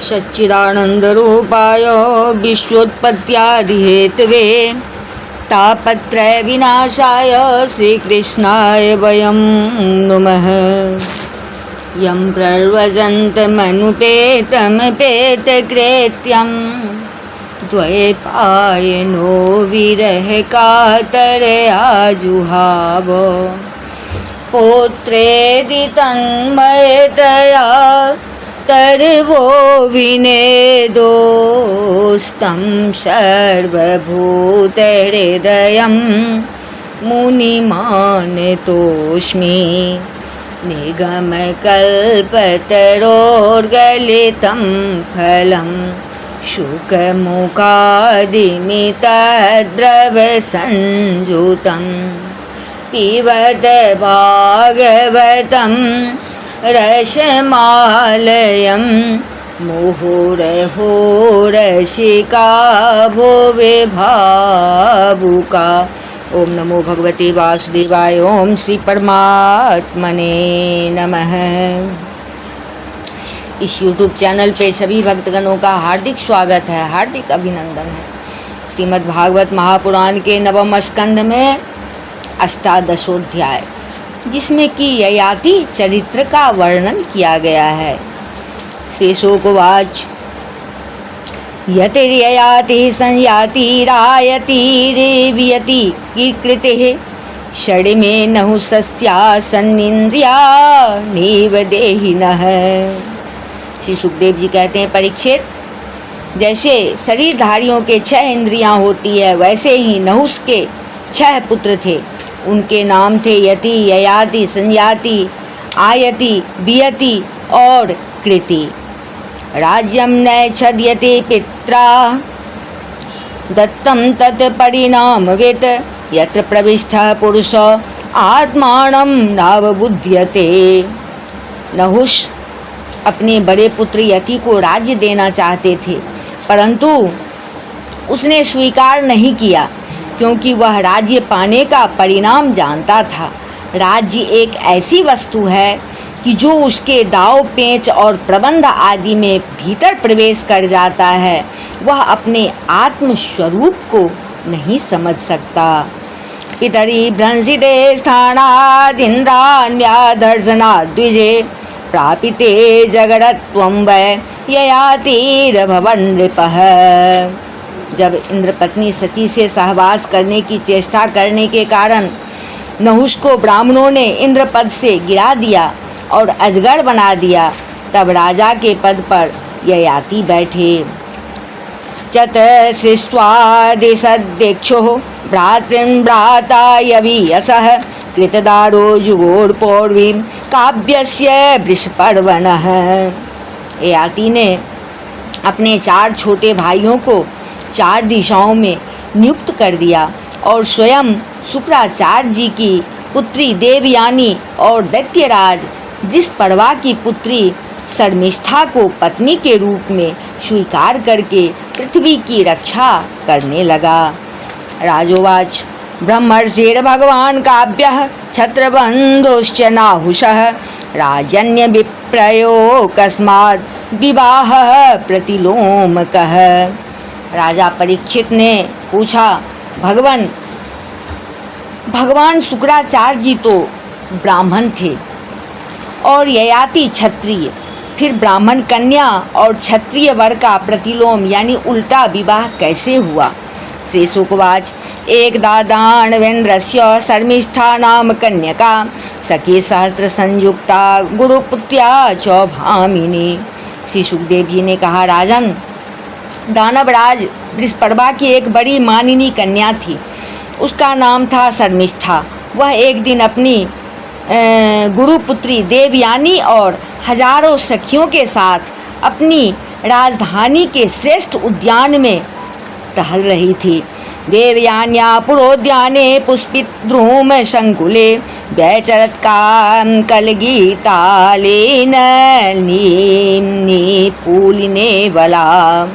सच्चिदानन्दरूपाय विश्वोत्पत्त्यादिहेतवे तापत्रय विनाशाय श्रीकृष्णाय वयं नुमः। यं प्रव्रजन्तमनुपेतमपेतकृत्यं द्वैपायनो विरहकातरया जुहाव पौत्रेदि तन्मयतया तर्वो विनेदोस्तं सर्वभूतहृदयं मुनिमानतोऽस्मि। निगमकल्पतरोर्गलितं फलं शुकमुखादिमितद्रवसंयुतं पिबत भागवतं रसमालयं मुहुरहो रसिका भुवि भावुका। ओम नमो भगवते वासुदेवाय। ओम श्री परमात्मने नमः। इस YouTube चैनल पे सभी भक्तगणों का हार्दिक स्वागत है, हार्दिक अभिनंदन है। श्रीमद् भागवत महापुराण के नवम स्कंध में अष्टादशोध्याय, जिसमें कि ययाति चरित्र का वर्णन किया गया है। श्री शुकवाच यतिर्ययाति संयाति रायति रेवयति कीकृतिः षड्मे नहुसस्या सन्निन्द्रिया नीव देहिनः। श्री सुखदेव जी कहते हैं, परीक्षित, जैसे शरीरधारियों के 6 इंद्रियां होती है, वैसे ही नहुस के 6 पुत्र थे। उनके नाम थे यति, ययाति, संयाति, आयति, बियति और कृति। राज्यं नैच्छद्यते पित्रा दत्तं तत् परिणामवेत् यत्र प्रविष्टः पुरुषः आत्मानं नावबुध्यते। नहुष अपने बड़े पुत्र यति को राज्य देना चाहते थे, परंतु उसने स्वीकार नहीं किया, क्योंकि वह राज्य पाने का परिणाम जानता था। राज्य एक ऐसी वस्तु है कि जो उसके दाव पेंच और प्रबंध आदि में भीतर प्रवेश कर जाता है, वह अपने आत्म स्वरूप को नहीं समझ सकता। पितरी भ्रंसिते स्थानादिन्द्राण्यादर्शनाद्विजे प्रापिते जगदत्वं वै ययातिर्भवन् नृपः। जब इंद्रपत्नी सती से सहवास करने की चेष्टा करने के कारण नहुष को ब्राह्मणों ने इंद्रपद से गिरा दिया और अजगर बना दिया, तब राजा के पद पर ययाति बैठे। चत सृष्ट्वादिसद्यक्षुः भ्रातृन् भ्राता यवीयसः कृतदारो जुगोरपौर्वीं काव्यस्य वृषपर्वणः। ययाति ने अपने 4 छोटे भाइयों को 4 दिशाओं में नियुक्त कर दिया और स्वयं शुक्राचार्य जी की पुत्री देवयानी और दैत्यराज वृषपर्वा की पुत्री शर्मिष्ठा को पत्नी के रूप में स्वीकार करके पृथ्वी की रक्षा करने लगा। राजोवाच ब्रह्मर्षिर्भगवान् काव्यः छत्रबन्धुश्च नाहुषः राजन्य विप्रयो कस्मात् विवाहः प्रतिलोमकः। राजा परीक्षित ने पूछा, भगवान शुक्राचार्य जी तो ब्राह्मण थे और ययाति क्षत्रिय, फिर ब्राह्मण कन्या और क्षत्रिय वर का प्रतिलोम यानी उल्टा विवाह कैसे हुआ? श्री शुकवाच एकदा दानवेन्द्रस्य शर्मिष्ठा नाम कन्यका सखी सहस्त्र संयुक्ता गुरुपुत्र्या च भामिनी। श्री सुखदेव जी ने कहा, राजन, दानवराज वृषपर्वा की एक बड़ी मानिनी कन्या थी, उसका नाम था शर्मिष्ठा। वह एक दिन अपनी गुरुपुत्री देवयानी और हजारों सखियों के साथ अपनी राजधानी के श्रेष्ठ उद्यान में टहल रही थी। देवयान्या पुरोद्याने पुष्पित ध्रूम संकुले व्यचरत कलगीतालेन पूलिने वला।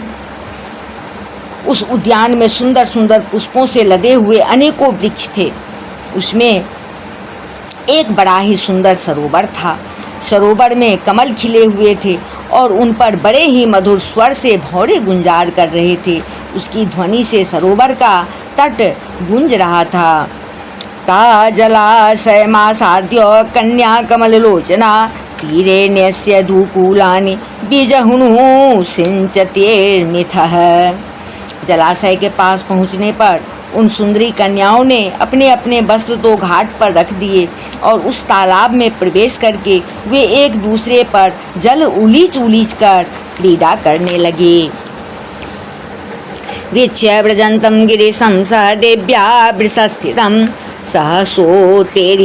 उस उद्यान में सुंदर सुंदर पुष्पों से लदे हुए अनेकों वृक्ष थे। उसमें एक बड़ा ही सुंदर सरोवर था। सरोवर में कमल खिले हुए थे और उन पर बड़े ही मधुर स्वर से भौरे गुंजार कर रहे थे। उसकी ध्वनि से सरोवर का तट गूंज रहा था। ता जलाशयमासाद्य कन्या कमललोचना तीरे न्यस्य दूकूलानि बीजहुणु सिंचतेर्मिथः। जलाशय के पास पहुँचने पर उन सुंदरी कन्याओं ने अपने अपने वस्त्र तो घाट पर रख दिए और उस तालाब में प्रवेश करके वे एक दूसरे पर जल उलीच उलीच कर क्रीड़ा करने लगे। वीक्ष्य व्रजन्तं गिरिशं स देव्या वृषस्थितं सहसोत्तेर्यवासांसि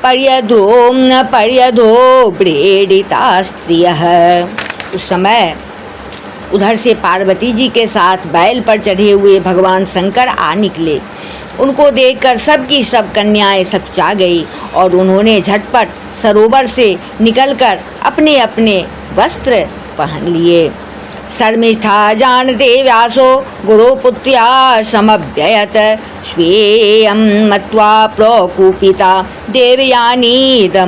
पर्यधो व्रीडिता स्त्रियः। उस समय उधर से पार्वती जी के साथ बैल पर चढ़े हुए भगवान शंकर आ निकले। उनको देखकर सब की सब कन्याएं सकुचा गई और उन्होंने झटपट सरोवर से निकलकर अपने अपने वस्त्र पहन लिए। शर्मिष्ठा जानते व्यासो गुरुपुत्र्या समव्ययत स्वेयं मत्वा प्रकुपिता देवयानीदमब्रवीत्।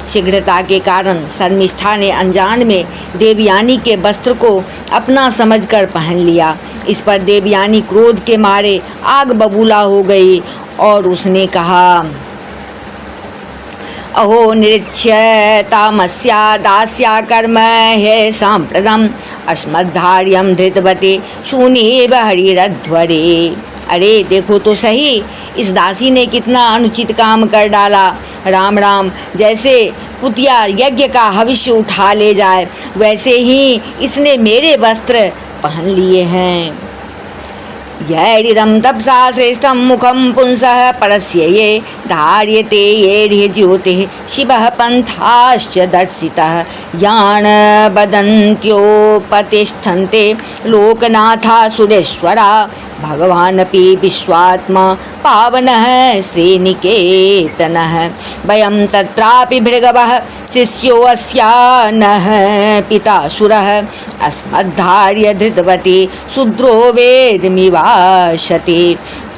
शीघ्रता के कारण शर्मिष्ठा ने अनजान में देवयानी के वस्त्र को अपना समझकर पहन लिया। इस पर देवयानी क्रोध के मारे आग बबूला हो गई और उसने कहा, अहो निरीक्ष्य तामस्या दास्या कर्म हे सांप्रदम अस्मद्धार्यं धृतवते शून्येव हरिरध्वरे। अरे देखो तो सही, इस दासी ने कितना अनुचित काम कर डाला। राम राम, जैसे कुतिया यज्ञ का हविष्य उठा ले जाए वैसे ही इसने मेरे वस्त्र पहन लिए हैं। यैरिदं तपसा श्रेष्ठं मुखं पुंसः परस्य ये धार्यते येर्हि ज्योतिः शिवः पन्थाश्च दर्शितः यान् वदन्त्योपतिष्ठन्ते लोकनाथा सुरेश्वरा भगवानपि विश्वात्मा पावनः श्रीनिकेतनः। वयं तत्रापि भृगवः शिष्यो अस्या नः पितासुरः अस्मद्धार्य धृतवती शूद्रो वेदमिवाशते।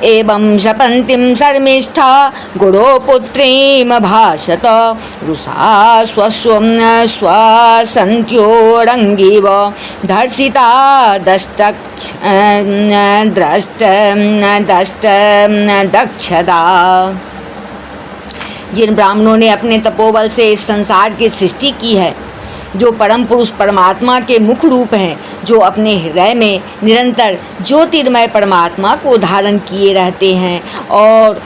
एवं शपन्तीं शर्मिष्ठा गुरोपुत्रीं भाषत रुषा स्वसन्त्योरङ्गीव धर्षिता दक्षदा। जिन ब्राह्मणों ने अपने तपोबल से इस संसार की सृष्टि की है, जो परम पुरुष परमात्मा के मुख रूप हैं, जो अपने हृदय में निरंतर ज्योतिर्मय परमात्मा को धारण किए रहते हैं और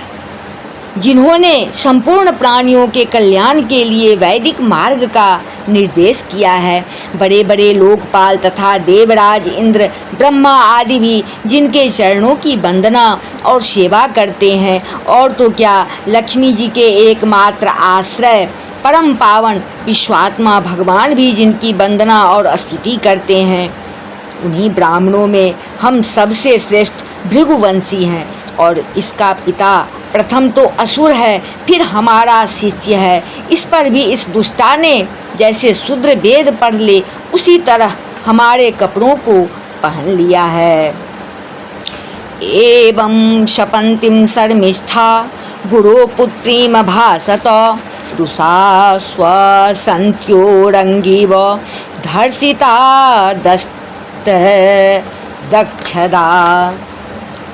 जिन्होंने संपूर्ण प्राणियों के कल्याण के लिए वैदिक मार्ग का निर्देश किया है, बड़े बड़े लोकपाल तथा देवराज इंद्र ब्रह्मा आदि भी जिनके चरणों की वंदना और सेवा करते हैं, और तो क्या लक्ष्मी जी के एकमात्र आश्रय परम पावन विश्वात्मा भगवान भी जिनकी वंदना और स्तुति करते हैं, उन्हीं ब्राह्मणों में हम सबसे श्रेष्ठ भृगुवंशी हैं। और इसका पिता प्रथम तो असुर है, फिर हमारा शिष्य है। इस पर भी इस दुष्टा ने जैसे शूद्र वेद पढ़ ले उसी तरह हमारे कपड़ों को पहन लिया है। एवं शपन्तीं शर्मिष्ठा गुरुपुत्रीं भासत रुषा स्वसन्त्योरङ्गीव धर्षिता दक्षदा।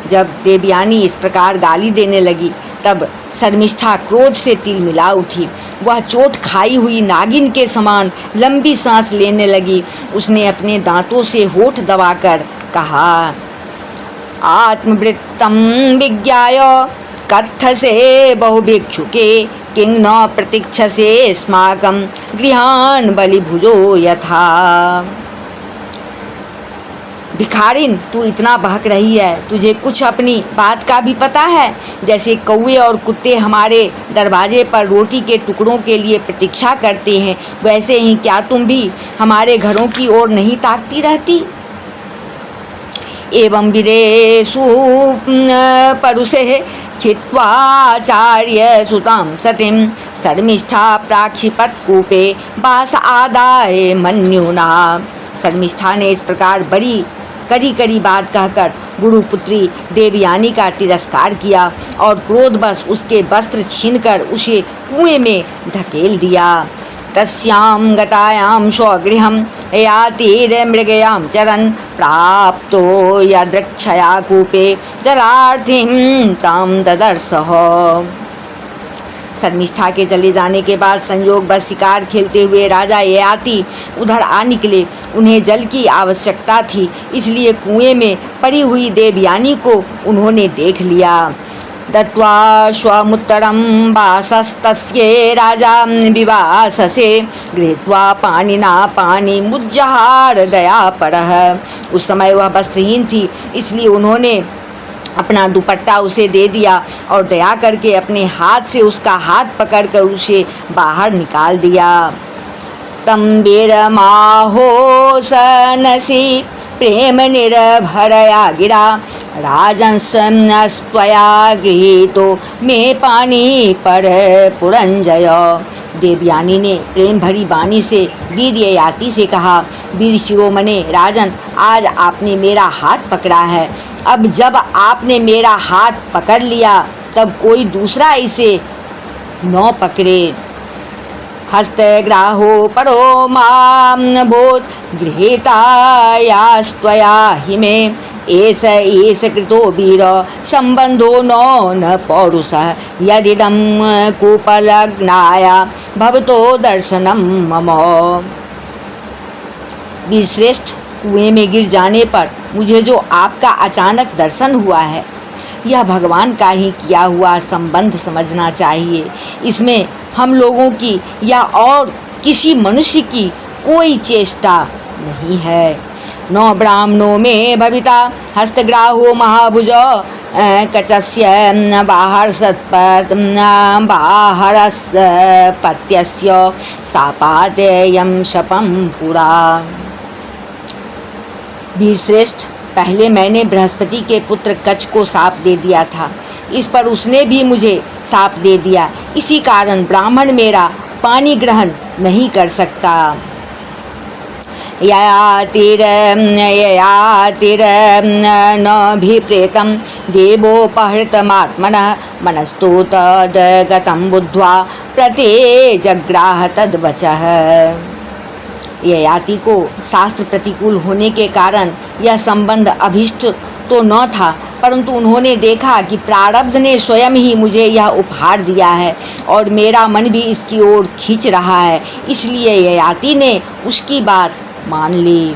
जब देवयानी इस प्रकार गाली देने लगी तब शर्मिष्ठा क्रोध से तिलमिला उठी। वह चोट खाई हुई नागिन के समान लंबी सांस लेने लगी। उसने अपने दांतों से होठ दबाकर कहा, आत्मवृत्तं विज्ञाय कथसे बहुभिक्षुके किं न प्रतीक्षसे अस्माकं गृहान् बलिभुजो यथा। भिखारिन, तू इतना बहक रही है, तुझे कुछ अपनी बात का भी पता है? जैसे कौवे और कुत्ते हमारे दरवाजे पर रोटी के टुकड़ों के लिए प्रतीक्षा करते हैं, वैसे ही क्या तुम भी हमारे घरों की ओर नहीं ताकती रहती? एवं विदेशु परुषे छित्वाचार्य सुतां सतीं शर्मिष्ठा प्राक्षिपत कूपे बास आदाय मन्युना। शर्मिष्ठा ने इस प्रकार बड़ी कड़ी कड़ी बात कहकर गुरुपुत्री देवयानी का तिरस्कार किया और क्रोधवश उसके वस्त्र छीनकर उसे कुएं में धकेल दिया। तस्यां गतायां स्वगृहं यातिर्मृगयां चरन् प्राप्तो यदृक्षया कूपे जलार्थिं तां ददर्शः। शर्मिष्ठा के चले जाने के बाद संयोग बस शिकार खेलते हुए राजा ययाति उधर आ निकले। उन्हें जल की आवश्यकता थी, इसलिए कुएं में पड़ी हुई देवयानी को उन्होंने देख लिया। दत्वा स्वमुत्तरं वासस्तस्ये राजा विवाससे गृहीत्वा पाणिना पाणिमुज्जहार दयापरः। उस समय वह वस्त्रहीन थी, इसलिए उन्होंने अपना दुपट्टा उसे दे दिया और दया करके अपने हाथ से उसका हाथ पकड़कर उसे बाहर निकाल दिया। तम वीरमाहो सनसी प्रेम निर्भरया गिरा राजंस्त्वया गृहीतो मे पानी पर पुरंजय। देवयानी ने प्रेम भरी वाणी से वीर ययाति से कहा, वीर शिरोमणे राजन, आज आपने मेरा हाथ पकड़ा है। अब जब आपने मेरा हाथ पकड़ लिया तब कोई दूसरा इसे न पकड़े। हस्तग्राहो परो मां बोध गृहीतायास्त्वया हि मे एष कृतो वीर संबंधो न पौरुषः यदिदं कूपलग्नाय भवतो दर्शनम मम। वीरश्रेष्ठ, कुएं में गिर जाने पर मुझे जो आपका अचानक दर्शन हुआ है, यह भगवान का ही किया हुआ संबंध समझना चाहिए। इसमें हम लोगों की या और किसी मनुष्य की कोई चेष्टा नहीं है। न ब्राह्मणों में भविता हस्तग्राहो महाभुज कचस्य बाहरस्पत्यस्य सापातेयं शपं पुरा। वीरश्रेष्ठ, पहले मैंने बृहस्पति के पुत्र कच को साप दे दिया था, इस पर उसने भी मुझे साप दे दिया। इसी कारण ब्राह्मण मेरा पानी ग्रहण नहीं कर सकता। ययातिरनभिप्रेतं देवोपहृतमात्मनः मनस्तु तद्गतं बुद्ध्वा प्रत्यजग्राह तद्वचः। ययाति को शास्त्र प्रतिकूल होने के कारण यह संबंध अभिष्ट तो न था, परंतु उन्होंने देखा कि प्रारब्ध ने स्वयं ही मुझे यह उपहार दिया है और मेरा मन भी इसकी ओर खींच रहा है, इसलिए ययाति ने उसकी बात मान ली।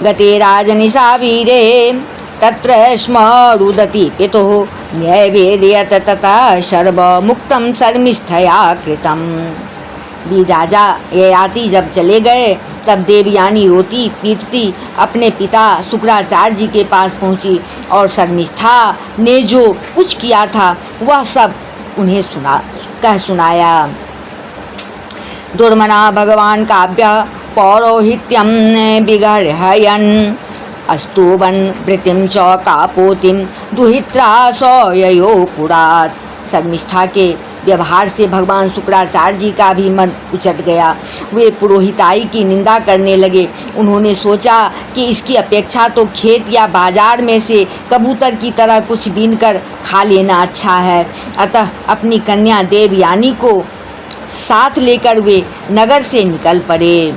गते राजनिशा वीरे तत्र स्म रुदति पितुः न्यवेदयत तथा सर्वमुक्तं शर्मिष्ठया कृतं। भी राजा ययाति जब चले गए तब देवयानी रोती पीटती अपने पिता शुक्राचार्य जी के पास पहुंची और शर्मिष्ठा ने जो कुछ किया था वह सब उन्हें सुनाया। दुर्मना भगवान काव्य पौरोहित्यं विगर्हयन् अस्तुवन् वृत्तिं च कापोतिं दुहित्रा सययो पुरात्। शर्मिष्ठा के व्यवहार से भगवान शुक्राचार्य जी का भी मन उचट गया। वे पुरोहिताई की निंदा करने लगे। उन्होंने सोचा कि इसकी अपेक्षा तो खेत या बाजार में से कबूतर की तरह कुछ बीनकर खा लेना अच्छा है। अतः अपनी कन्या देवयानी को साथ लेकर वे नगर से निकल पड़े।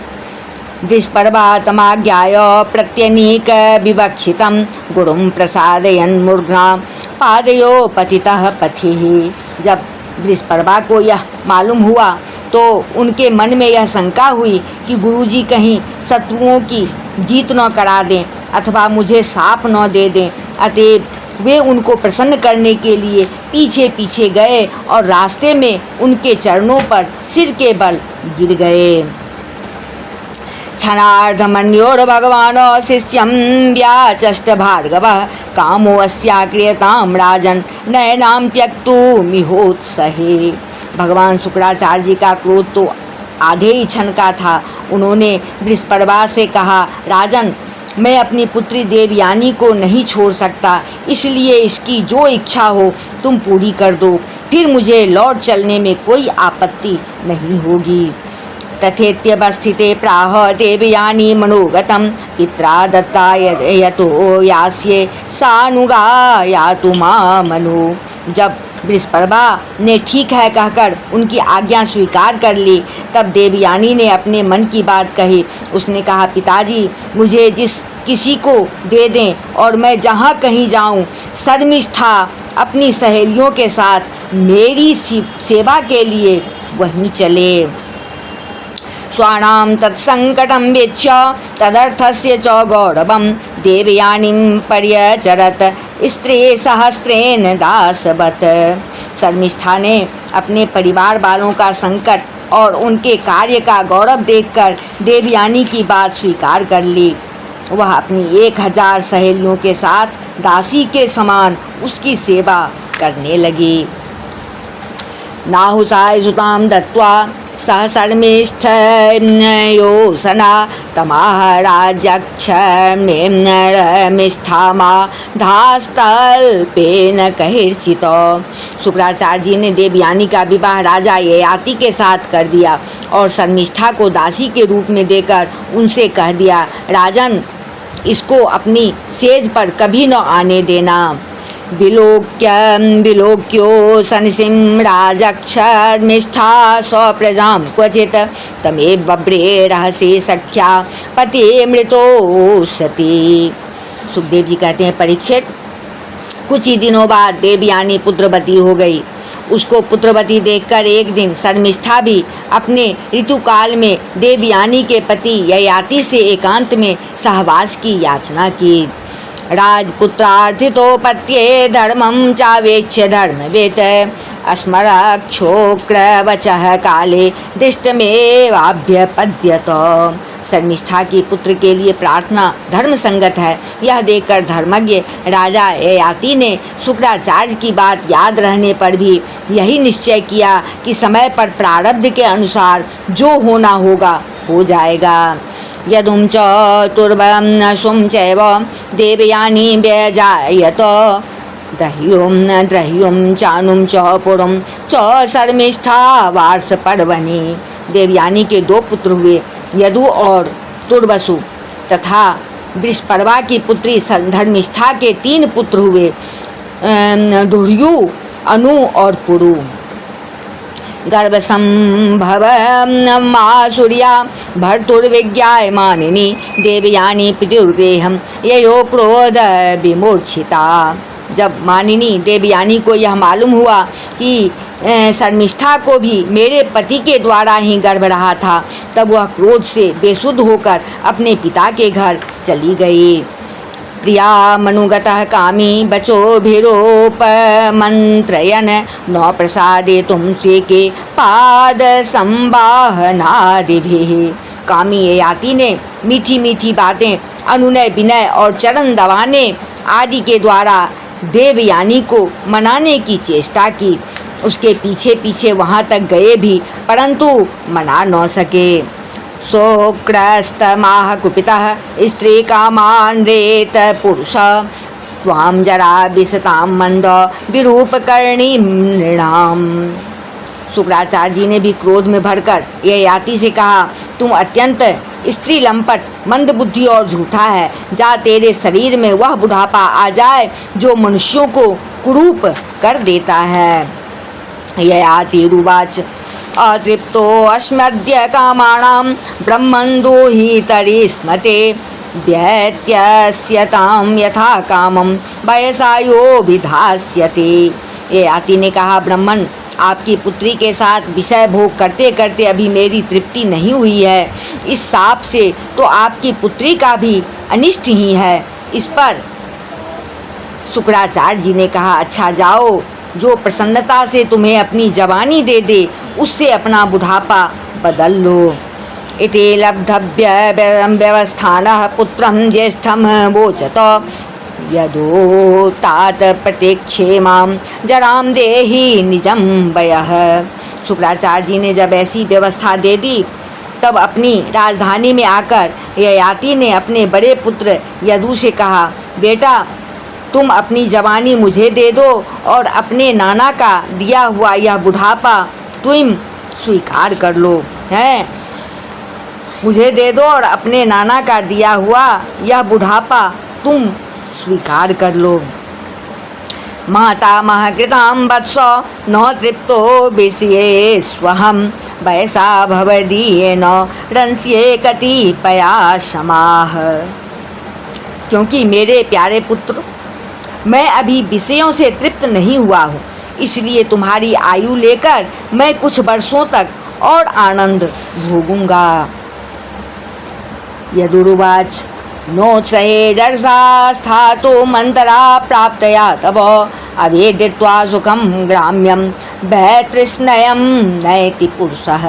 दुष्पर्वातमाज्ञाय प्रत्यनीक विवक्षितं गुरुं प्रसादयन् मूर्ध्ना पादयो पतितः पथिः। जब बृहस्पति को यह मालूम हुआ तो उनके मन में यह शंका हुई कि गुरुजी कहीं शत्रुओं की जीत न करा दें अथवा मुझे साप न दे दें। अतएव वे उनको प्रसन्न करने के लिए पीछे पीछे गए और रास्ते में उनके चरणों पर सिर के बल गिर गए। क्षणार्धमन्योर भगवान शिष्यं व्याचष्ट भार्गवः कामो अस्याक्रियतां राजन् नयनां त्यक्तुमिहोत्सहे। भगवान शुक्राचार्य जी का क्रोध तो आधे ही क्षण का था। उन्होंने बृहस्पति से कहा, राजन, मैं अपनी पुत्री देवयानी को नहीं छोड़ सकता, इसलिए इसकी जो इच्छा हो तुम पूरी कर दो, फिर मुझे लौट चलने में कोई आपत्ति नहीं होगी। तथेत्यवस्थिते प्राह देवयानी मनोगतं पित्रा दत्ता यतो यास्ये सानुगा यातु मामनु। जब बृहस्पति ने ठीक है कहकर उनकी आज्ञा स्वीकार कर ली। तब देवयानी ने अपने मन की बात कही। उसने कहा, पिताजी मुझे जिस किसी को दे दें और मैं जहाँ कहीं जाऊँ शर्मिष्ठा अपनी सहेलियों के साथ मेरी सेवा के लिए वहीं चले। स्वाणां तत्संकटं वीक्ष्य तदर्थस्य च गौरवं देवयानीं पर्यचरत स्त्री सहस्रेण दासवत। शर्मिष्ठा ने अपने परिवार वालों का संकट और उनके कार्य का गौरव देखकर देवयानी की बात स्वीकार कर ली। वह अपनी 1000 सहेलियों के साथ दासी के समान उसकी सेवा करने लगी। नाहुसाय सुतां दत्त्वा सह शर्मिष्ठयोसना तमाह राज्यक्षमिष्ठामा धास्तल्पेन कहिर्चित। शुक्राचार्य जी ने देवयानी का विवाह राजा ययाति के साथ कर दिया और शर्मिष्ठा को दासी के रूप में देकर उनसे कह दिया, राजन इसको अपनी सेज पर कभी न आने देना। विलोक्यो सनिसिं राजक्षर्मिष्ठा स्वप्रजां क्वचित् तमेव बभ्रे रहसे सख्या पति मृतोषति। सुखदेव जी कहते हैं, परीक्षित कुछ ही दिनों बाद देवयानी पुत्रवती हो गई। उसको पुत्रवती देखकर एक दिन शर्मिष्ठा भी अपने ऋतुकाल में देवयानी के पति ययाति से एकांत में सहवास की याचना की। राजपुत्रार्थितोपत्ये धर्मं चावेक्ष्य धर्मवेत् अस्मरक्षोक्रवचः काले दृष्टमेवाभ्यपद्यत। शर्मिष्ठा की पुत्र के लिए प्रार्थना धर्म संगत है, यह देखकर धर्मज्ञ राजा ययाति ने शुक्राचार्य की बात याद रहने पर भी यही निश्चय किया कि समय पर प्रारब्ध के अनुसार जो होना होगा हो जाएगा। यदुं च तुर्वं चैव देवयानी व्यजायत द्रह्युं चानुं च पुरुं च शर्मिष्ठा वार्ष पर्वणि। देवयानी के 2 पुत्र हुए, यदु और तुर्वसु, तथा बृहस्पति की पुत्री धर्मिष्ठा के 3 पुत्र हुए, दुर्यु, अनु और पुरु। गर्भसंभव मासुर्या भर्तुर्विज्ञायमानिनी देवयानी पितुर्गेहं ययो क्रोध विमूर्छिता। जब मानिनी देवयानी को यह मालूम हुआ कि शर्मिष्ठा को भी मेरे पति के द्वारा ही गर्भ रहा था, तब वह क्रोध से बेसुध होकर अपने पिता के घर चली गई। प्रिया मनुगतः कामी बचोभिरोपमन्त्रयन् न प्रसादे तुमसे के पाद संवाहनादिभिः। कामी ययाति ने मीठी मीठी बातें, अनुनय विनय और चरण दबाने आदि के द्वारा देवयानी को मनाने की चेष्टा की। उसके पीछे पीछे वहाँ तक गए भी, परंतु मना न सके। शोक्रस्तमाह कुपितः स्त्री कामान् रेत पुरुष त्वां जरा विसतां मंद विरूपकर्णी नृणाम। शुक्राचार्य जी ने भी क्रोध में भरकर ययाति से कहा, तुम अत्यंत स्त्री लंपट, मंद बुद्धि और झूठा है। जा तेरे शरीर में वह बुढ़ापा आ जाए जो मनुष्यों को कुरूप कर देता है। ययाति रुवाच अतृप्तो अस्मद्य कामाणां ब्रह्मन् दुहितरि स्मते व्यत्यस्यतां यथा कामं वयसायो विधास्यते। ययाति ने कहा, ब्राह्मण आपकी पुत्री के साथ विषय भोग करते करते अभी मेरी तृप्ति नहीं हुई है। इस शाप से तो आपकी पुत्री का भी अनिष्ट ही है। इस पर शुक्राचार्य जी ने कहा, अच्छा जाओ, जो प्रसन्नता से तुम्हें अपनी जवानी दे दे उससे अपना बुढ़ापा बदल लो। इति लब्धव्य व्यवस्थानः पुत्रं ज्येष्ठं वोचत यदो तात प्रतीक्षेमां जराम देहि निजम वयः। शुक्राचार्य जी ने जब ऐसी व्यवस्था दे दी, तब अपनी राजधानी में आकर ययाति ने अपने बड़े पुत्र यदु से कहा, बेटा तुम अपनी जवानी मुझे दे दो और अपने नाना का दिया हुआ यह बुढ़ापा तुम स्वीकार कर लो। हैं, मुझे दे दो और अपने नाना का दिया हुआ यह बुढ़ापा तुम स्वीकार कर लो। मातामह कृतां वत्स न तृप्तो विषये स्वहं वयसा भवदीयेन रंस्ये कतिपयाशमाः। क्योंकि मेरे प्यारे पुत्र, मैं अभी विषयों से तृप्त नहीं हुआ हूँ, इसलिए तुम्हारी आयु लेकर मैं कुछ वर्षों तक और आनंद भोगूंगा। यदुर्वाच नोत्सहे जर्षा स्थातु मंतरा प्राप्तया तव अवेदित्वा सुखम ग्राम्यम वैतृष्णयम नयति पुरुषः।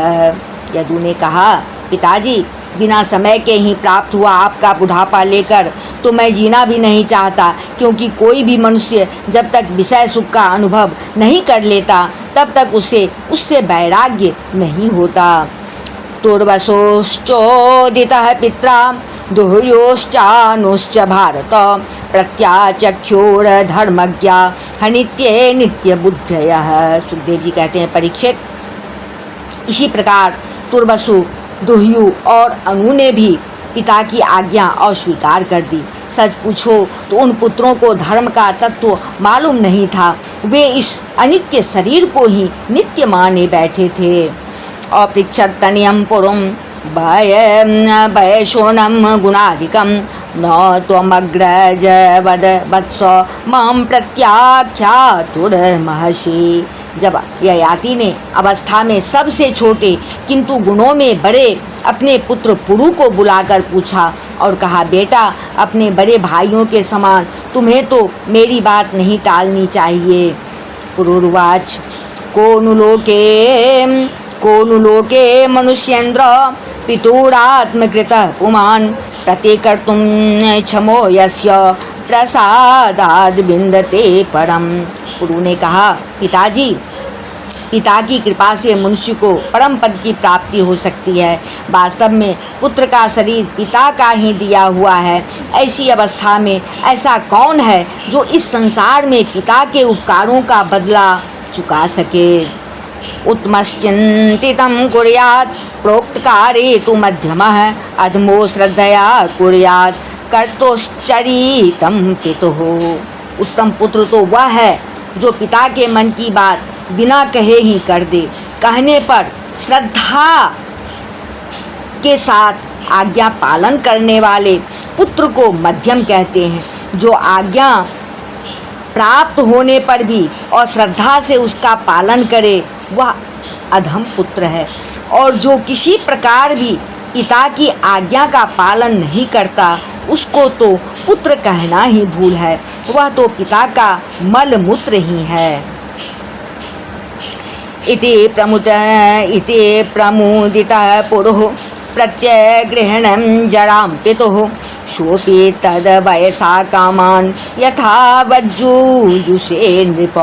यदु ने कहा, पिताजी, बिना समय के ही प्राप्त हुआ आपका बुढ़ापा लेकर तो मैं जीना भी नहीं चाहता, क्योंकि कोई भी मनुष्य जब तक विषय सुख का अनुभव नहीं कर लेता तब तक उसे उससे वैराग्य नहीं होता। तुर्वसोश्चोदितः पित्रा दुर्योश्चानुश्च भारत प्रत्याचक्षुर्धर्मज्ञा हनित्ये नित्य बुद्धयः। सुखदेव जी कहते हैं, परीक्षित, इसी प्रकार तुर्वसु, दुह्यु और अनु ने भी पिता की आज्ञा अस्वीकार कर दी। सच पूछो तो उन पुत्रों को धर्म का तत्व मालूम नहीं था, वे इस अनित्य शरीर को ही नित्य माने बैठे थे। अपृच्छत् तनयं पुरुं वयशोनं गुणाधिकं न त्वमग्रज वद वत्स मां प्रत्याख्यातुर्महर्षि। जब ययाति ने अवस्था में सबसे छोटे किंतु गुणों में बड़े अपने पुत्र पुरु को बुलाकर पूछा और कहा, बेटा, अपने बड़े भाइयों के समान तुम्हें तो मेरी बात नहीं टालनी चाहिए। पुरुर्वाच को नु लोके मनुष्येन्द्र पितुरात्मकृतः पुमान् प्रतिकर्तुं क्षमो यस्य प्रसादाद् विन्दते परम। पुरु ने कहा, पिताजी, पिता की कृपा से मनुष्य को परम पद की प्राप्ति हो सकती है। वास्तव में पुत्र का शरीर पिता का ही दिया हुआ है। ऐसी अवस्था में ऐसा कौन है जो इस संसार में पिता के उपकारों का बदला चुका सके। उत्तमश्चिन्तितं कुर्यात् प्रोक्तकारे तु मध्यमः अधमो श्रद्धया कुर्यात् कर्तुश्चरितं पितुः। उत्तम पुत्र तो वह है जो पिता के मन की बात बिना कहे ही कर दे। कहने पर श्रद्धा के साथ आज्ञा पालन करने वाले पुत्र को मध्यम कहते हैं। जो आज्ञा प्राप्त होने पर भी और श्रद्धा से उसका पालन करे वह अधम पुत्र है, और जो किसी प्रकार भी पिता की आज्ञा का पालन नहीं करता उसको तो पुत्र कहना ही भूल है, वह तो पिता का मल मूत्र ही है। इति प्रमुदितः पुरुः प्रत्यगृह्णं जरां पितुः सोऽपि तद् वयसा कामान् यथा वज्जुजुषे नृप।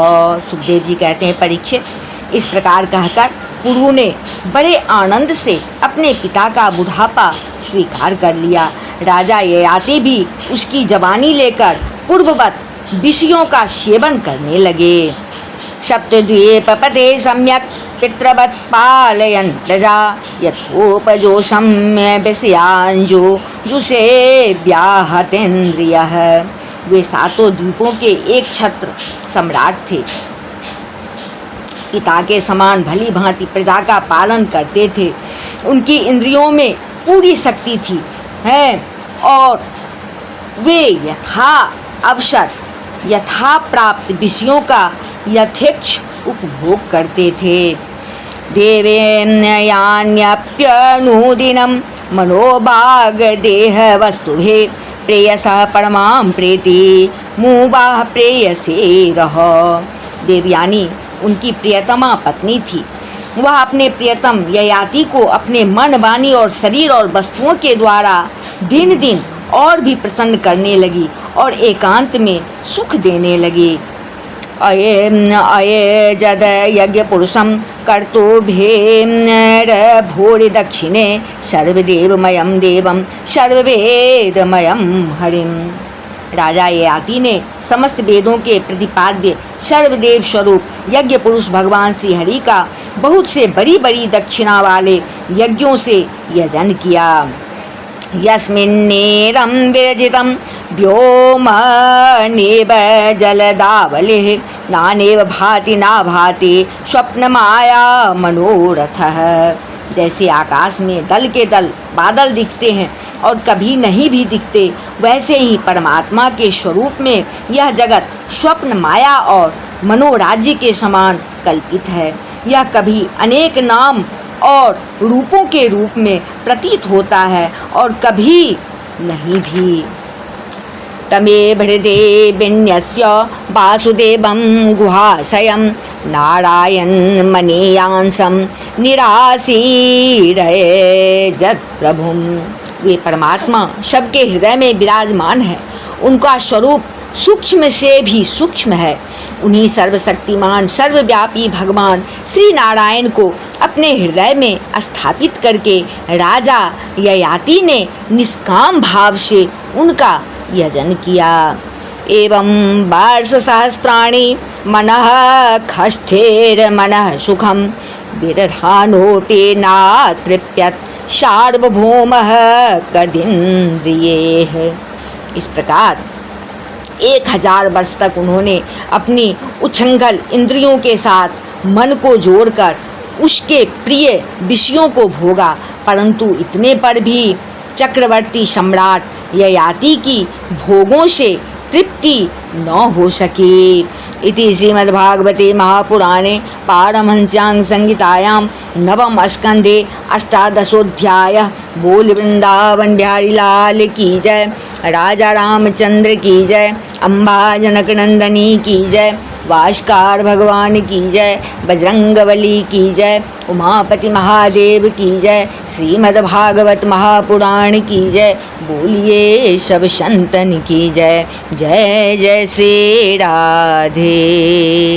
सुखदेव जी कहते हैं, परीक्षित, इस प्रकार कहकर पुरु ने बड़े आनंद से अपने पिता का बुढ़ापा स्वीकार कर लिया। राजा ययाति भी उसकी जवानी लेकर पूर्ववत विषयों का सेवन करने लगे। सप्तद्वीपपते सम्यक पितृवत् पालयन् प्रजा यथोपजोषं विषयांजो जुषे व्याहतेन्द्रियः। वे सातों द्वीपों के एक छत्र सम्राट थे। पिता के समान भली भांति प्रजा का पालन करते थे। उनकी इंद्रियों में पूरी शक्ति थी है, और वे यथा अवसर यथा प्राप्त विषयों का यथेच्छ उपभोग करते थे। देवेन्द्रयान्यप्यनुदिनं मनोभाग देह वस्तुभि प्रेयसः परमां प्रीति मुबाह प्रेयसे रह। देवयानी उनकी प्रियतमा पत्नी थी। वह अपने प्रियतम ययाति को अपने मन, वाणी और शरीर और वस्तुओं के द्वारा दिन दिन और भी प्रसन्न करने लगी और एकांत में सुख देने लगी। अये जद यज्ञ पुरुषम कर्तुभ्येर्भूरि दक्षिणे सर्वदेवमयं देवं सर्ववेदमयं हरिम। राजा ययाति ने समस्त वेदों के प्रतिपाद्य सर्वदेव स्वरूप यज्ञ पुरुष भगवान श्री हरि का बहुत से बड़ी बड़ी दक्षिणा वाले यज्ञों से यजन किया। यस्मिन्नेरं विरचितं व्योमनेव जलदावलिः नानेव भाति ना भाति स्वप्नमाया मनोरथः। जैसे आकाश में दल के दल बादल दिखते हैं और कभी नहीं भी दिखते, वैसे ही परमात्मा के स्वरूप में यह जगत स्वप्न माया और मनोराज्य के समान कल्पित है। यह कभी अनेक नाम और रूपों के रूप में प्रतीत होता है और कभी नहीं भी। तमेव हृदये विन्यस्य वासुदेवं गुहाशयं नारायण मनीयांसं निरासीरयेजत् प्रभुं। वे परमात्मा सबके हृदय में विराजमान है। उनका स्वरूप सूक्ष्म से भी सूक्ष्म है। उन्हीं सर्वशक्तिमान सर्वव्यापी भगवान श्री नारायण को अपने हृदय में स्थापित करके राजा ययाति ने निष्काम भाव से उनका यजन किया। एवं वर्ष सहस्राणि मनः खष्ठेर मनः सुखम विदधानोपि नातृप्यत् सार्वभौमः कदिन्द्रियेः। इस प्रकार 1000 वर्ष तक उन्होंने अपनी उच्छृंखल इंद्रियों के साथ मन को जोड़कर उसके प्रिय विषयों को भोगा, परंतु इतने पर भी चक्रवर्ती सम्राट ययाति की भोगों से तृप्ति न हो सकी। इति श्रीमद्भागवते महापुराणे पारमहंस्यां संहितायां नवम स्कंधे 18वाध्यायः। बोल वृंदावन बिहारी लाल की जय, राजा रामचंद्र की जय, अम्बा जनक नंदनी की जय, वाष्कार भगवान की जय, बजरंगबली की जय, उमापति महादेव की जय, श्रीमद्भागवत महापुराण की जय। बोलिए सब संतन की जय। जय जय श्री राधे।